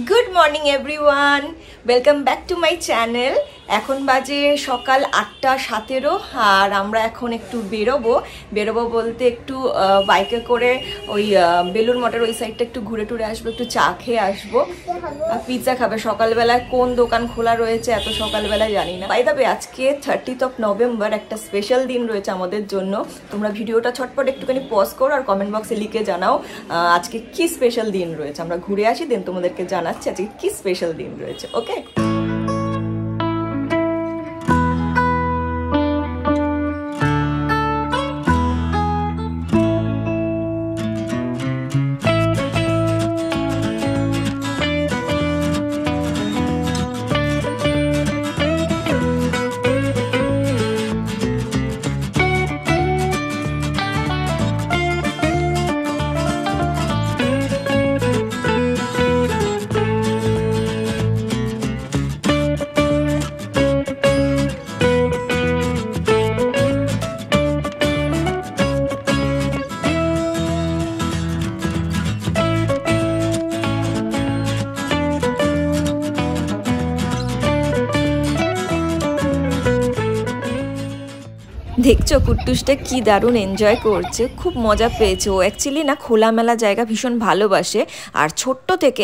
Good morning everyone, welcome back to my channel. এখন বাজে সকাল 8:17 আর আমরা এখন একটু বেরোবো বলতে একটু বাইকে করে ওই বেলুড় মঠের ওই সাইডটা একটু ঘুরে টুরে আসবো, একটু চা খেয়ে আসবো আর পিৎজা খাবে। সকালবেলায় কোন দোকান খোলা রয়েছে এত সকালবেলায় জানি না। বাই দ্য ওয়ে, আজকে 30th নভেম্বর, একটা স্পেশাল দিন রয়েছে আমাদের জন্য। তোমরা ভিডিওটা ছটপট একটুখানি পজ করো আর কমেন্ট বক্সে লিখে জানাও আজকে কি স্পেশাল দিন রয়েছে। আমরা ঘুরে আসি, দেন তোমাদেরকে জানাচ্ছি আজকে কি স্পেশাল দিন রয়েছে। ওকে, দেখছো কুট্টুসটা কি দারুণ এনজয় করছে, খুব মজা পেয়েছে। ও অ্যাকচুয়ালি না খোলামেলা জায়গা ভীষণ ভালোবাসে আর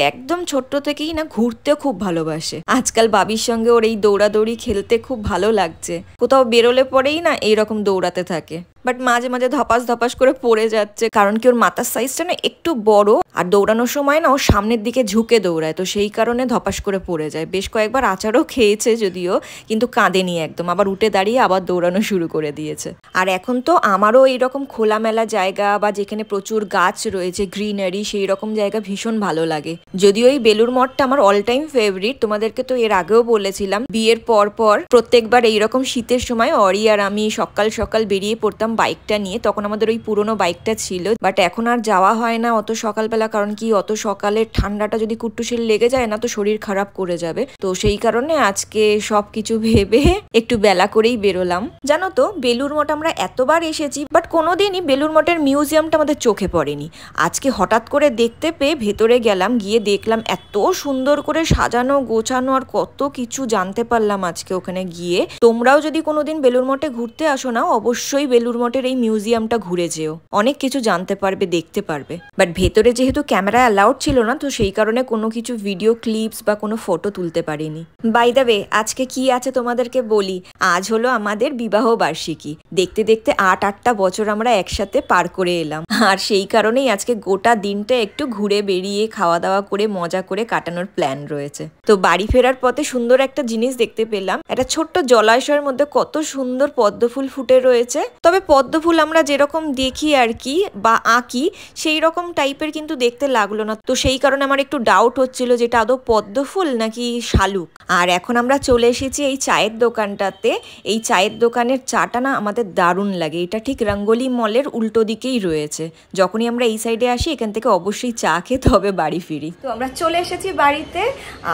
একদম ছোট্ট থেকেই না ঘুরতেও খুব ভালোবাসে। আজকাল বাবির সঙ্গে ওর এই দৌড়াদৌড়ি খেলতে খুব ভালো লাগছে। কোথাও বেরোলে পরেই না এইরকম দৌড়াতে থাকে, বাট মাঝে মাঝে ধপাস করে পড়ে যাচ্ছে, কারণ কি ওর মাথার সাইজটা না একটু বড় আর দৌড়ানোর সময় না ও সামনের দিকে ঝুঁকে দৌড়ায়, তো সেই কারণে ধপাস করে পড়ে যায়। বেশ কয়েকবার আচারও খেয়েছে যদিও, কিন্তু কাঁদেনি একদম, আবার উঠে দাঁড়িয়ে আবার দৌড়ানো শুরু করে দিয়েছে। আর এখন তো আমারও এইরকম খোলামেলা জায়গা বা যেখানে প্রচুর গাছ রয়েছে, গ্রিনারি, সেই রকম জায়গা ভীষণ ভালো লাগে। যদিও এই বেলুড় মঠটা আমার অল টাইম ফেভারিট, তোমাদেরকে তো এর আগেও বলেছিলাম। বিয়ের পর প্রত্যেকবার এইরকম শীতের সময় অরি আর আমি সকাল সকাল বেরিয়ে পড়তাম বাইকটা নিয়ে। তখন আমাদের ওই পুরোনো বাইকটা ছিল, বাট এখন আর যাওয়া হয় না অত সকালবেলা, কারণ কি অত সকালে ঠান্ডাটা যদি কুট্টুসের লেগে যায় না তো শরীর খারাপ করে যাবে। তো সেই কারণে আজকে সবকিছু ভেবে একটু বেলা করেই বেরোলাম। জানো তো, বেলুড় মঠ আমরা এতবার এসেছি, বাট কোনোদিনই বেলুড় মঠের মিউজিয়ামটা আমাদের চোখে পড়েনি। আজকে হঠাৎ করে দেখতে পেয়ে ভেতরে গেলাম, গিয়ে দেখলাম এত সুন্দর করে সাজানো গোছানো আর কত কিছু জানতে পারলাম আজকে ওখানে গিয়ে। তোমরাও যদি কোনোদিন বেলুড় মঠে ঘুরতে আসো না, অবশ্যই বেলুড় মঠের এই মিউজিয়ামটা ঘুরে যেও, অনেক কিছু জানতে পারবে, দেখতে পারবে। বাট ভেতরে যেহেতু ক্যামেরা অ্যালাউড ছিল না, তো সেই কারণে কোনো কিছু ভিডিও ক্লিপস বা কোনো ফটো তুলতে পারিনি। বাই দ্য ওয়ে, আজকে কি আছে তোমাদেরকে বলি। আজ হলো আমাদের বিবাহ বার্ষিকী। দেখতে দেখতে 8টা বছর আমরা একসাথে পার করে এলাম, আর সেই কারণেই আজকে গোটা দিনটা একটু ঘুরে বেরিয়ে খাওয়া দাওয়া করে মজা করে কাটানোর প্ল্যান রয়েছে। তো বাড়ি ফেরার পথে সুন্দর একটা জিনিস দেখতে পেলাম, একটা ছোট্ট জলাশয়ের মধ্যে কত সুন্দর পদ্ম ফুল ফুটে রয়েছে। তবে পদ্ম ফুল আমরা যেরকম দেখি আর কি বা আঁকি সেই রকম টাইপের কিন্তু দেখতে লাগলো না, তো সেই কারণে আমার একটু ডাউট হচ্ছিল যে এটা আদৌ পদ্ম ফুল নাকি শালুক। আর এখন আমরা চলে এসেছি এই চায়ের দোকানটাতে। এই চায়ের দোকানের চাটা না আমাদের দারুণ লাগে। এটা ঠিক রঙ্গোলি মলের উল্টো দিকেই রয়েছে। যখনই আমরা এই সাইডে আসি এখান থেকে অবশ্যই চা খেয়ে তবে বাড়ি ফিরি। তো আমরা চলে এসেছি বাড়িতে,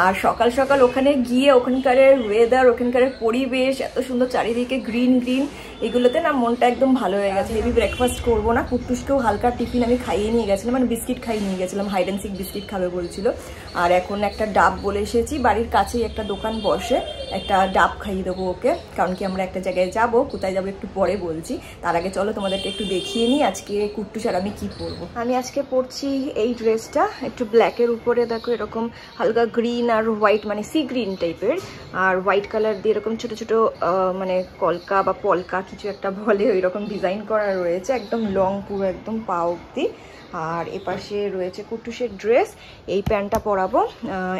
আর সকাল সকাল ওখানে গিয়ে ওখানকার ওয়েদার, ওখানকার পরিবেশ এত সুন্দর, চারিদিকে গ্রিন গ্রিন, এগুলোতে না মনটা একদম ভালো হয়ে গেছে। হেভি ব্রেকফাস্ট করবো না, কুট্টুসকেও হালকা টিফিন আমি খাইয়ে নিয়ে গেছিলাম, মানে বিস্কিট খাইয়ে নিয়ে গেছিলাম, হাইড অ্যান্ড সিক বিস্কিট খাবে বলছিল। আর এখন একটা ডাব বলে এসেছি, বাড়ির কাছেই একটা দোকান বসে, একটা ডাব খাইয়ে দেবো ওকে, কারণ কি আমরা একটা জায়গায় যাব, কোথায় যাবো একটু পরে বলছি। তার আগে চলো তোমাদেরকে একটু দেখিয়ে নিই আজকে কুট্টুস আর আমি কি পরবো। আমি আজকে পরছি এই ড্রেসটা, একটু ব্ল্যাকের উপরে দেখো এরকম হালকা গ্রিন আর হোয়াইট, মানে সি গ্রিন টাইপের, আর হোয়াইট কালার দিয়ে এরকম ছোট ছোট মানে কলকা বা পলকা কিছু একটা বলে, ওই রকম ডিজাইন করা রয়েছে, একদম লং, পুরো একদম পা অব্দি। আর এপাশে রয়েছে কুট্টুসের ড্রেস, এই প্যান্টটা পরাবো।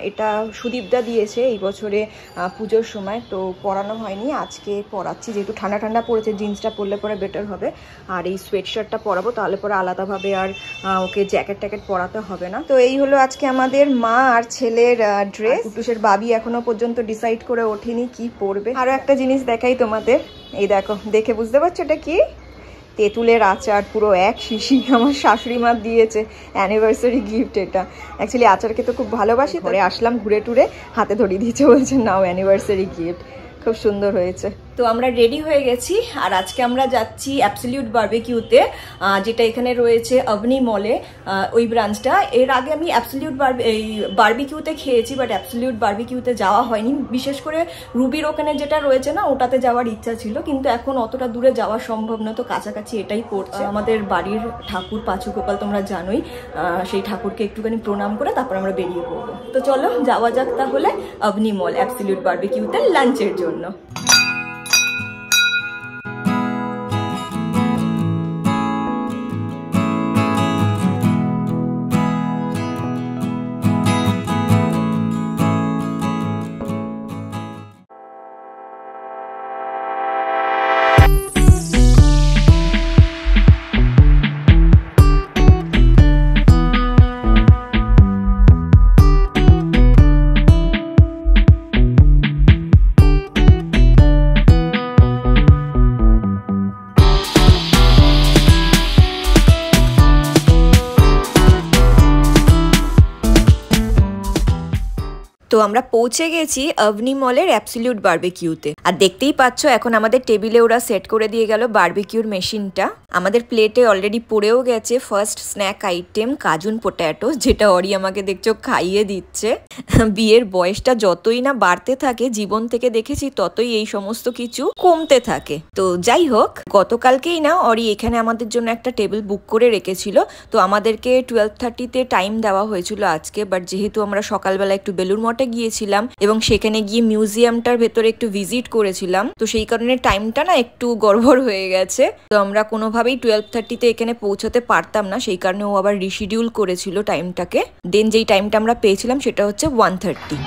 এটা সুদীপদা দিয়েছে এই বছরে পুজোর সময়, তো পরানো হয়নি, আজকে পরাচ্ছি যেহেতু ঠান্ডা ঠান্ডা পড়েছে। জিন্সটা পরলে পরে বেটার হবে, আর এই সোয়েট শার্টটা পরাবো, তাহলে পরে আলাদাভাবে আর ওকে জ্যাকেট ট্যাকেট পরাতে হবে না। তো এই হলো আজকে আমাদের মা আর ছেলের ড্রেস। কুট্টুসের বাবি এখনো পর্যন্ত ডিসাইড করে ওঠেনি কি পরবে। আরও একটা জিনিস দেখাই তোমাদের, এই দেখো, দেখে বুঝতে পারছো এটা কি? তেঁতুলের আচার, পুরো এক শিশি আমার শাশুড়ি মা দিয়েছে, অ্যানিভার্সারি গিফট এটা। অ্যাকচুয়ালি আচার খেতে খুব ভালোবাসি, ঘরে আসলাম ঘুরে টুরে হাতে ধরিয়ে দিয়েছে, বলছে নাও অ্যানিভার্সারি গিফট। খুব সুন্দর হয়েছে। তো আমরা রেডি হয়ে গেছি আর আজকে আমরা যাচ্ছি অ্যাবসলিউট বারবিকিউতে, যেটা এখানে রয়েছে অবনি মলে, ওই ব্রাঞ্চটা। এর আগে আমি অ্যাবসলিউট বারবিকিউতে খেয়েছি, বাট অ্যাবসলিউট বারবিকিউতে যাওয়া হয়নি। বিশেষ করে রুবির ওখানে যেটা রয়েছে না, ওটাতে যাওয়ার ইচ্ছা ছিল, কিন্তু এখন অতটা দূরে যাওয়া সম্ভব না, তো কাছাকাছি এটাই পড়ছে। আমাদের বাড়ির ঠাকুর পাঁচু গোপাল তোমরা জানোই, সেই ঠাকুরকে একটুখানি প্রণাম করে তারপর আমরা বেরিয়ে পড়বো। তো চলো যাওয়া যাক তাহলে অবনি মল অ্যাবসলিউট বারবিকিউতে লাঞ্চের জন্য। তো আমরা পৌঁছে গেছি অবনি মলের অ্যাবসলিউট বারবিকিউতে। আর দেখতেই পাচ্ছ এখন আমাদের টেবিলে ওরা সেট করে দিয়ে গেল বারবিকিউর মেশিনটা। আমাদের প্লেটে অলরেডি পড়েও গেছে first snack item Cajun potato, যেটা অরি আমাকে দেখছো খাইয়ে দিচ্ছে। বিয়ের বয়সটা যতই না বাড়তে থাকে, জীবন থেকে দেখেছি ততই এই সমস্ত কিছু কমতে থাকে। তো যাই হোক, গতকালকেই না অরি এখানে আমাদের জন্য একটা টেবিল বুক করে রেখেছিল। তো আমাদেরকে 12:30-তে টাইম দেওয়া হয়েছিল আজকে, বাট যেহেতু আমরা সকালবেলা একটু বেলুড় মঠে গিয়েছিলাম এবং সেখানে গিয়ে মিউজিয়ামটার ভেতরে একটু ভিজিট করেছিলাম, তো সেই কারণে টাইমটা না একটু গড়বড় হয়ে গেছে। তো আমরা কোনোভাবেই 12:30-তে এখানে পৌঁছাতে পারতাম না, সেই কারণে ও আবার রিশিডিউল করেছিল টাইমটাকে। দেন যেই টাইমটা আমরা পেয়েছিলাম সেটা হচ্ছে 1:30।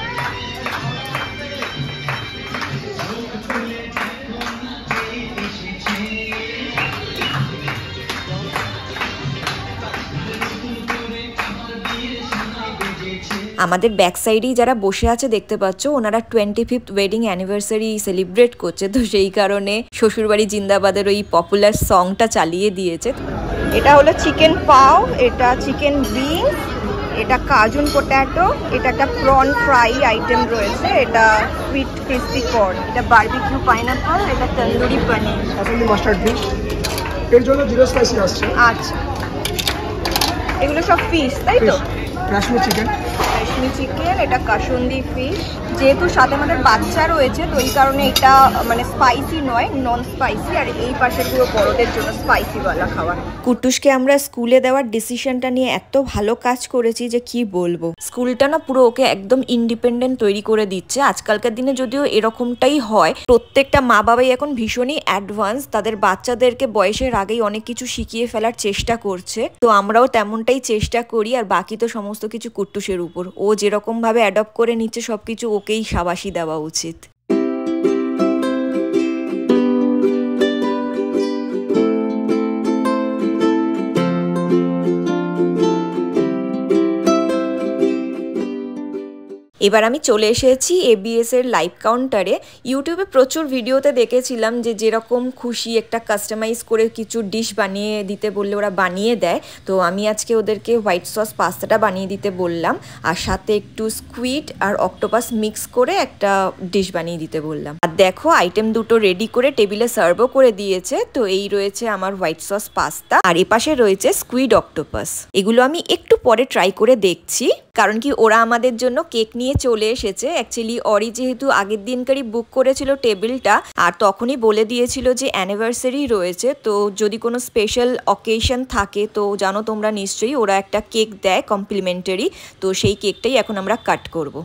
আমাদের ব্যাক সাইডেই যারা বসে আছে দেখতে পাচ্ছ, ওনারা 25th ওয়েডিং অ্যানিভার্সারি সেলিব্রেট করছে, তো সেই কারণে শ্বশুরবাড়ি জিন্দাবাদের ওই পপুলার সংটা চালিয়ে দিয়েছে। এটা হলো চিকেন পাও, এটা চিকেন বিনস, এটা কাজুন পোট্যাটো, এটা একটা প্রন ফ্রাই আইটেম রয়েছে, এটা সুইট ক্রিস্পি কর্ন, এটা বারবিকিউ পাইনাপল, এটা তন্দুরি পনির, এটা মাস্টার্ড ডিশ, এর জন্য জিরো স্পাইসি আসছে। আচ্ছা, এগুলো সব ফিশ তাই তো? কাশ্মীর চিকেন, এটা কাসুন্দি ফিশ। যেহেতু সাথে আমাদের বাচ্চা রয়েছে, তো এই কারণে এটা মানে স্পাইসি নয়, নন স্পাইসি। আর এই পাশে পুরো বড়দের জন্য স্পাইসি ওয়ালা খাবার। কুট্টুসকে আমরা স্কুলে দেওয়ার ডিসিশনটা নিয়ে এত ভালো কাজ করেছি যে কি বলবো। স্কুলটা না পুরো ওকে একদম ইন্ডিপেন্ডেন্ট তৈরি করে দিচ্ছে। আজকালকার দিনে যদিও এরকমটাই হয়, প্রত্যেকটা মা বাবাই এখন ভীষণই অ্যাডভান্স, তাদের বাচ্চাদেরকে বয়সের আগেই অনেক কিছু শিখিয়ে ফেলার চেষ্টা করছে। তো আমরাও তেমনটাই চেষ্টা করি, আর বাকি তো সমস্ত কিছু কুট্টুসের উপর। ও যেরকম ভাবে অ্যাডপ্ট করে নিচ্ছে সবকিছু, ওকেই শাবাশি দেওয়া উচিত। এবার আমি চলে এসেছি এবিএস এর লাইভ কাউন্টারে। ইউটিউবে প্রচুর ভিডিওতে দেখেছিলাম যে যেরকম খুশি একটা কাস্টমাইজ করে কিছু ডিশ বানিয়ে দিতে বললে ওরা বানিয়ে দেয়। তো আমি আজকে ওদেরকে হোয়াইট সস পাস্তাটা বানিয়ে দিতে বললাম, আর সাথে একটু স্কুইড আর অক্টোপাস মিক্স করে একটা ডিশ বানিয়ে দিতে বললাম। আর দেখো আইটেম দুটো রেডি করে টেবিলে সার্ভও করে দিয়েছে। তো এই রয়েছে আমার হোয়াইট সস পাস্তা, আর এপাশে রয়েছে স্কুইড অক্টোপাস। এগুলো আমি একটু পরে ট্রাই করে দেখছি, কারণ কি ওরা আমাদের জন্য কেক নিয়ে চলে এসেছে। অ্যাকচুয়ালি অরি যেহেতু আগের দিনকারই বুক করেছিল টেবিলটা, আর তখনই বলে দিয়েছিল যে অ্যানিভার্সারি রয়েছে, তো যদি কোনো স্পেশাল অকেশন থাকে তো জানো তোমরা নিশ্চয়ই ওরা একটা কেক দেয় কমপ্লিমেন্টারি। তো সেই কেকটাই এখন আমরা কাট করব।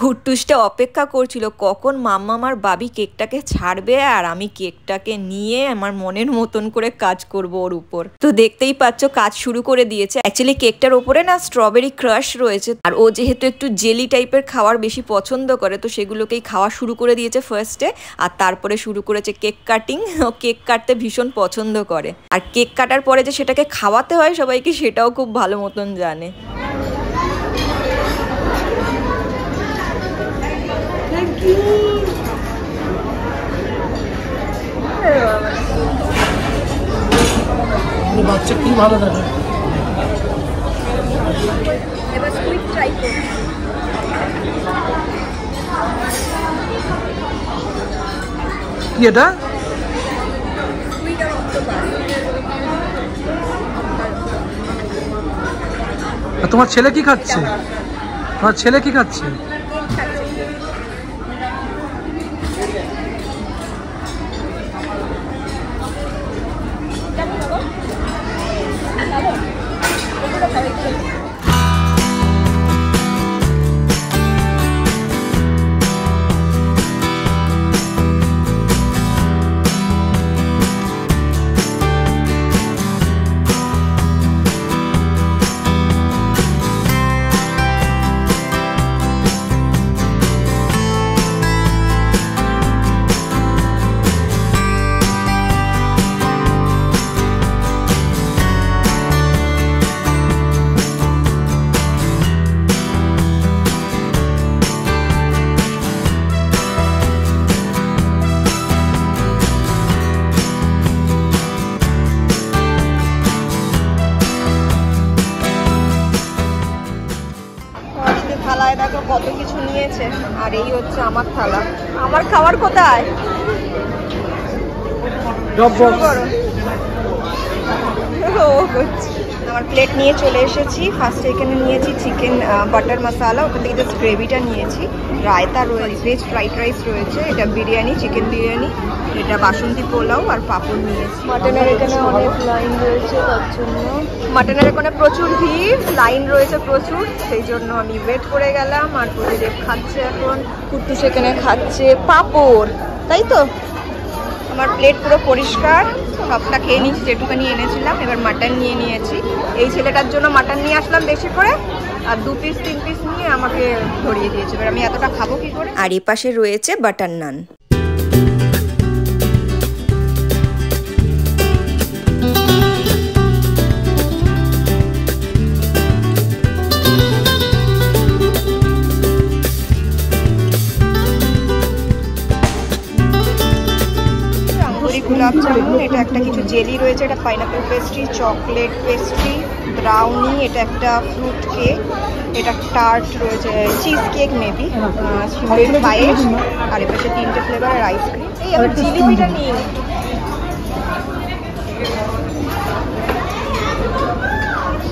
কুট্টুসটা অপেক্ষা করছিল কখন মাম্মা আমার বাবি কেকটাকে ছাড়বে আর আমি কেকটাকে নিয়ে আমার মনের মতন করে কাজ করব ওর উপর। তো দেখতেই পাচ্ছ কাজ শুরু করে দিয়েছে। অ্যাকচুয়ালি কেকটার উপরে না স্ট্রবেরি ক্রাশ রয়েছে, আর ও যেহেতু একটু জেলি টাইপের খাবার বেশি পছন্দ করে, তো সেগুলোকেই খাওয়া শুরু করে দিয়েছে ফার্স্টে, আর তারপরে শুরু করেছে কেক কাটিং। ও কেক কাটতে ভীষণ পছন্দ করে, আর কেক কাটার পরে যে সেটাকে খাওয়াতে হয় সবাইকে সেটাও খুব ভালো মতন জানে। ভালো থাকে। এবার স্কুইড ট্রাই করি। কি এটা? স্কুইড আর অক্টোপাস। তোমার ছেলে কি খাচ্ছে? তোমার ছেলে কি খাচ্ছে? থালায় দেখো কত কিছু নিয়েছে, আর এই হচ্ছে আমার থালা। আমার খাবার কোথায়? আমার প্লেট নিয়ে চলে এসেছি। ফার্স্টে এখানে নিয়েছি চিকেন বাটার মশালা, ওখান থেকে জাস্ট গ্রেভিটা নিয়েছি। রায়তা রয়েছে, ভেজ ফ্রাইড রাইস রয়েছে, এটা বিরিয়ানি, চিকেন বিরিয়ানি, এটা বাসন্তী পোলাও আর পাপড় নিয়েছি। মাটনের এখানে অনেক লাইন রয়েছে, তার জন্য মাটনের এখানে প্রচুর ভিড়, লাইন রয়েছে প্রচুর, সেই জন্য আমি ওয়েট করে গেলাম। আর প্রদীপ খাচ্ছে, এখন কুট্টু সেখানে খাচ্ছে পাপড়, তাই তো। আমার প্লেট পুরো পরিষ্কার, সবটা খেয়ে নিয়েছি যেটুখানি এনেছিলাম। এবার মাটন নিয়ে নিয়েছি, এই ছেলেটার জন্য মাটন নিয়ে আসলাম বেশি করে, আর 2 পিস 3 পিস নিয়ে আমাকে ধরিয়ে দিয়েছে। এবার আমি এতটা খাবো কি করে। আর এই পাশে রয়েছে বাটার নান। গোলাপ জামুন, এটা একটা কিছু জেলি রয়েছে, এটা pineapple pastry, chocolate pastry, brownie, এটা একটা ফ্রুট কেক, এটা টার্ট রয়েছে, চিজ কেক মেবি, শিমের পায়েস, আর এর পাশে 3টে ফ্লেভারের আইসক্রিম। এই আমি জিলিপিটা নিই,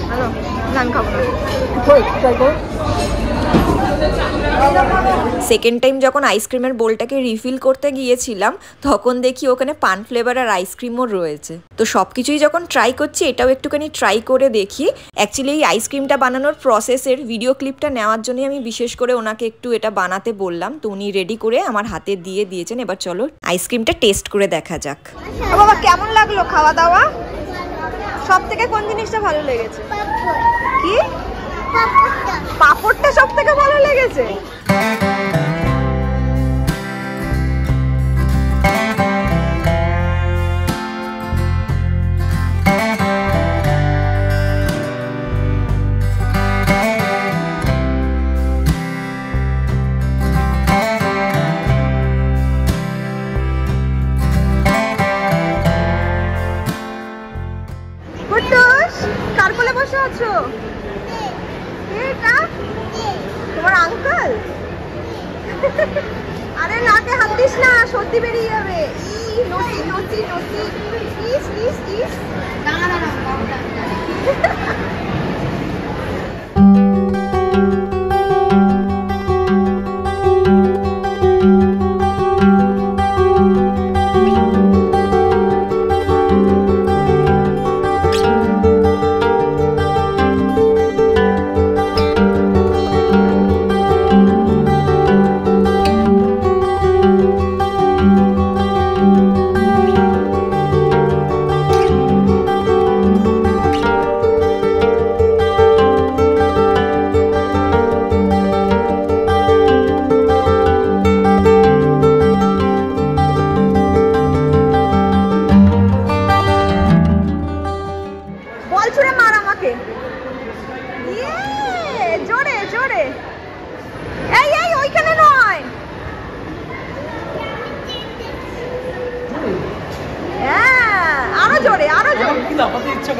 হ্যালো নান খাবো না। সেকেন্ড টাইম যখন আইসক্রিমের বোলটাকে রিফিল করতে গিয়েছিলাম, তখন দেখি ওখানে পান ফ্লেভার আর আইসক্রিমও রয়েছে। তো সব কিছুই যখন ট্রাই করছি, এটাও একটুখানি ট্রাই করে দেখি। অ্যাকচুয়ালি এই আইসক্রিমটা বানানোর প্রসেসের ভিডিও ক্লিপটা নেওয়ার জন্যই আমি বিশেষ করে ওনাকে একটু এটা বানাতে বললাম, তো উনি রেডি করে আমার হাতে দিয়ে দিয়েছেন। এবার চলো আইসক্রিমটা টেস্ট করে দেখা যাক। বাবা কেমন লাগলো খাওয়া দাওয়া? সব থেকে কোন জিনিসটা ভালো লেগেছে? কি? পাপড়টা সব থেকে ভালো লেগেছে। কার কোলে বসে আছো? এটা তোমার আঙ্কেল? আরে নাকে হাত দিস না, সর্দি বেরিয়ে যাবে। নতি নতি নতি, ইস ইস ইস। দাঁড়া দাঁড়া।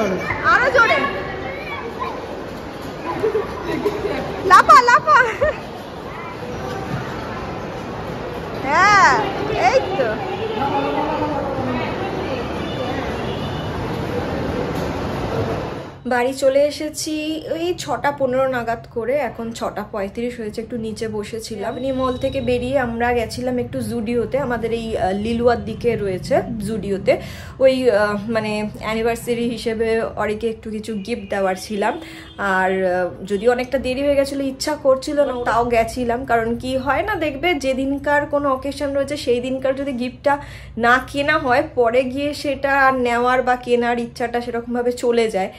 পারো। আরো জোরে লাফা লাফা। হ্যাঁ এই তো বাড়ি চলে এসেছি ওই 6:15 নাগাদ করে, এখন 6:35 হয়েছে। একটু নিচে বসেছিলাম। মল থেকে বেরিয়ে আমরা গেছিলাম একটু জুডিওতে, আমাদের এই লিলুয়ার দিকে রয়েছে জুডিওতে। ওই মানে অ্যানিভার্সারি হিসেবে অরিকে একটু কিছু গিফট দেওয়ার ছিলাম। আর যদিও অনেকটা দেরি হয়ে গেছিলো, ইচ্ছা করছিল না, তাও গেছিলাম। কারণ কি হয় না, দেখবে যেদিনকার কোনো অকেশন রয়েছে সেই দিনকার যদি গিফটটা না কেনা হয়, পরে গিয়ে সেটা নেওয়ার বা কেনার ইচ্ছাটা সেরকমভাবে চলে যায়।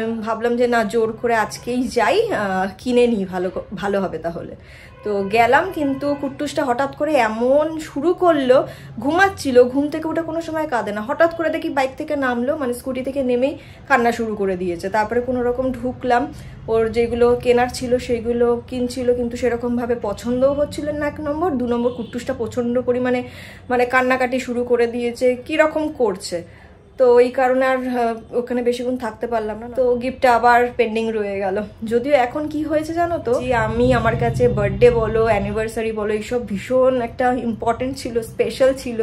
আমি ভাবলাম যে না, জোর করে আজকেই যাই, কিনে নিই, ভালো হবে তাহলে। তো গেলাম, কিন্তু কুট্টুসটা হঠাৎ করে এমন শুরু করলো, ঘুমাচ্ছিল, ঘুম থেকে উঠে কোনো সময় কাঁদে না, হঠাৎ করে দেখি বাইক থেকে নামলো, মানে স্কুটি থেকে নেমেই কান্না শুরু করে দিয়েছে। তারপরে কোনো রকম ঢুকলাম, ওর যেগুলো কেনার ছিল সেইগুলো কিনছিল, কিন্তু সেরকমভাবে পছন্দও হচ্ছিল না। 1 নম্বর, 2 নম্বর কুট্টুসটা প্রচণ্ড পরিমাণে মানে কান্নাকাটি শুরু করে দিয়েছে, কীরকম করছে। তো এই কারণে আর ওখানে বেশিক্ষণ থাকতে পারলাম না। তো গিফটটা আবার পেন্ডিং রয়ে গেল। যদিও এখন কি হয়েছে জানো তো, আমি আমার কাছে বার্থডে বলো অ্যানিভার্সারি বলো এইসব ভীষণ একটা ইম্পর্টেন্ট ছিল, স্পেশাল ছিল।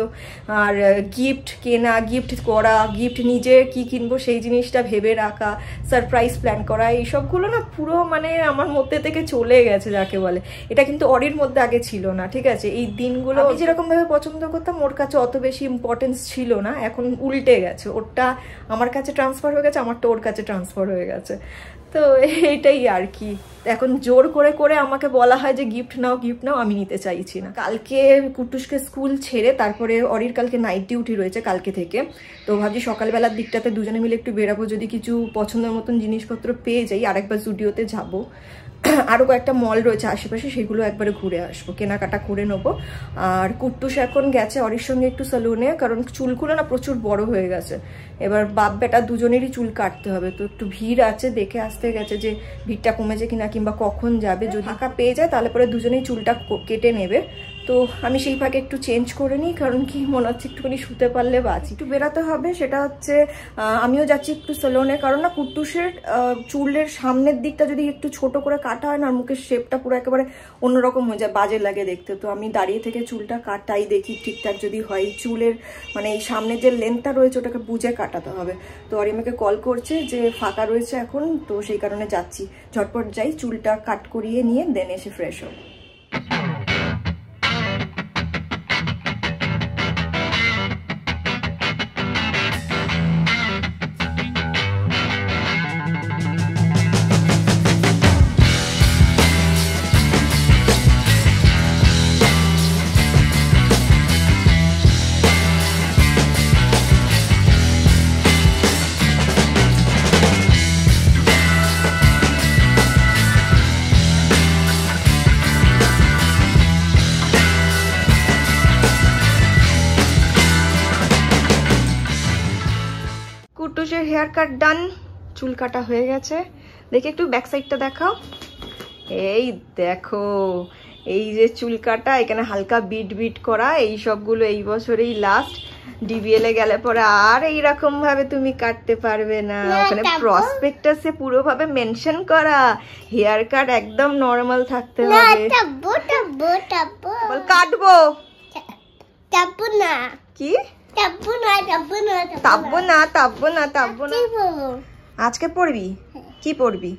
আর গিফট কেনা, গিফট করা, গিফট নিজে কি কিনবো সেই জিনিসটা ভেবে রাখা, সারপ্রাইজ প্ল্যান করা, এইসবগুলো না পুরো মানে আমার মধ্যে থেকে চলে গেছে যাকে বলে। এটা কিন্তু অরির মধ্যে আগে ছিল না, ঠিক আছে? এই দিনগুলো আমি যেরকমভাবে পছন্দ করতাম ওর কাছে অত বেশি ইম্পর্টেন্স ছিল না, এখন উল্টে গেছে। ওরটা আমার কাছে ট্রান্সফার হয়ে গেছে, আমারটা ওর কাছে ট্রান্সফার হয়ে গেছে। তো এইটাই আর কি। এখন জোর করে করে আমাকে বলা হয় যে গিফট নাও গিফট নাও, আমি নিতে চাইছি না। কালকে কুট্টুসকে স্কুল ছেড়ে তারপরে অরির কালকে নাইট ডিউটি রয়েছে কালকে থেকে। তো ভাবছি সকালবেলার দিকটাতে দুজনে মিলে একটু বেরাবো, যদি কিছু পছন্দের মতন জিনিসপত্র পেয়ে যাই আরেকবার জুডিওতে যাবো। আরও কয়েকটা মল রয়েছে আশেপাশে, সেগুলো একবারে ঘুরে আসবো, কেনাকাটা করে নেবো। আর কুট্টুস এখন গেছে অরির সঙ্গে একটু সেলুনে, কারণ চুলগুলো না প্রচুর বড় হয়ে গেছে। এবার বাপ বেটা দুজনেরই চুল কাটতে হবে, তো একটু ভিড় আছে, দেখে আসতে গেছে যে ভিড়টা কমেছে কিনা কিংবা কখন যাবে। যদি ফাঁকা পেয়ে যায় তাহলে পরে দুজনেই চুলটা কেটে নেবে। তো আমি সেই ফাঁকে একটু চেঞ্জ করে নিই, কারণ কি মনে হচ্ছে একটুখানি শুতে পারলে বাঁচি। একটু বেরাতে হবে, সেটা হচ্ছে আমিও যাচ্ছি একটু সেলুনে, কারণ না কুট্টুসের চুলের সামনের দিকটা যদি একটু ছোট করে কাটা হয় না, মুখের শেপটা পুরো একেবারে অন্যরকম হয়ে যায়, বাজে লাগে দেখতে। তো আমি দাঁড়িয়ে থেকে চুলটা কাটাই, দেখি ঠিকঠাক যদি হয়। চুলের মানে এই সামনে যে লেন্থটা রয়েছে ওটাকে বুঝে কাটাতে হবে। তো আর আমাকে কল করছে যে ফাঁকা রয়েছে এখন, তো সেই কারণে যাচ্ছি। ঝটপট যাই, চুলটা কাট করিয়ে নিয়ে দেন এসে ফ্রেশ হব। কুট্টুসের হেয়ার কাট ডান, চুল কাটা হয়ে গেছে। দেখি একটু ব্যাক সাইডটা দেখাও। এই দেখো, এই যে চুল কাটা, এখানে হালকা বিট বিট করা, এই সবগুলো এই বছরেই লাস্ট। ডিবিএল এ গেলে পরে আর এইরকম ভাবে তুমি কাটতে পারবে না, ওখানে প্রসপেক্টাসে পুরোভাবে মেনশন করা হেয়ার কাট একদম নরমাল থাকতে হবে। কাটবো কি? আজকে পড়বি? কি পড়বি?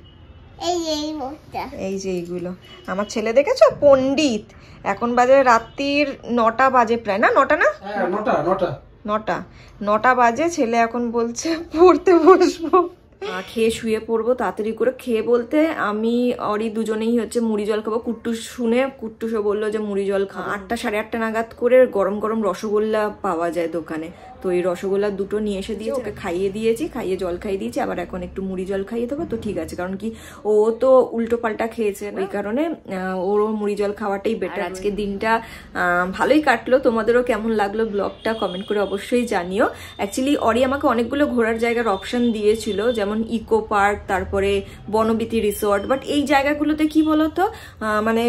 এই যে এইগুলো আমার ছেলে দেখেছো, পণ্ডিত। এখন বাজে রাত্রির 9টা বাজে প্রায়, না 9টা না 9টা বাজে। ছেলে এখন বলছে পড়তে বসবো। খেয়ে শুয়ে পড়বো তাড়াতাড়ি করে। খেয়ে বলতে আমি অরি দুজনেই হচ্ছে মুড়ি জল খাবো। কুট্টুস শুনে কুট্টুসও বললো যে মুড়ি জল খাবো। 8টা সাড়ে 8টা নাগাদ করে গরম গরম রসগোল্লা পাওয়া যায় দোকানে, তো এই রসগোল্লা দুটো নিয়ে এসে দিয়েছি, ওকে খাইয়ে দিয়েছি, খাইয়ে জল খাইয়ে দিয়েছি। আবার এখন একটু মুড়ি জল খাইয়ে দেবো, তো ঠিক আছে। কারণ কি ও তো উল্টো পাল্টা খেয়েছে, ওই কারণে ওরও মুড়ি জল খাওয়াটাই বেটার। আজকে দিনটা ভালোই কাটলো। তোমাদেরও কেমন লাগলো ব্লগটা কমেন্ট করে অবশ্যই জানিও। অ্যাকচুয়ালি অরি আমাকে অনেকগুলো ঘোরার জায়গার অপশন দিয়েছিল, যেমন যেমন ইকো পার্ক, তারপরে বনবিতি রিসর্ট। বাট এই জায়গাগুলোতে কি বলতো, মানে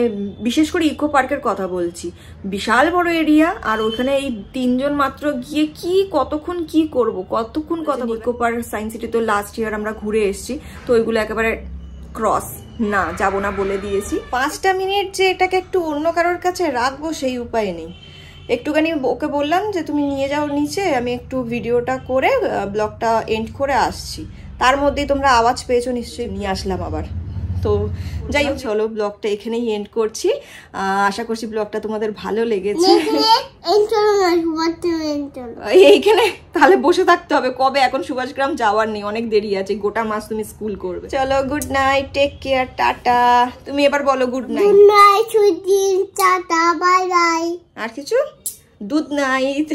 বিশেষ করে ইকো পার্কের কথা বলছি, বিশাল বড় এরিয়া, আর ওখানে এই 3 জন মাত্র গিয়ে কতক্ষণ কি করব, কতক্ষণ কথা। ইকো পার্ক, সায়েন্স সিটি তো লাস্ট ইয়ার আমরা ঘুরে এসেছি, তো ওইগুলো একেবারে ক্রস না, যাব না বলে দিয়েছি। 5টা মিনিট যে এটাকে একটু অন্য কারোর কাছে রাখবো সেই উপায় নেই। একটুখানি ওকে বললাম যে তুমি নিয়ে যাও নিচে, আমি একটু ভিডিওটা করে ব্লগটা এন্ড করে আসছি। তার মধ্যেই তোমরা আওয়াজ পেয়েছো নিশ্চয়ই, নিয়ে আসলাম আবার। তো যাই হোক, চলো ব্লগটা এখানেই এন্ড করছি। আশা করছি ব্লগটা তোমাদের ভালো লেগেছে। এইখানে তাহলে বসে থাকতে হবে কবে? এখন সুভাষগ্রাম যাওয়ার নেই, অনেক দেরি আছে, গোটা মাস তুমি স্কুল করবে। চলো, good night, take care, tata. তুমি এবার বলো good night. Good night, sweetie, tata, bye bye. আর কিছু? Good night.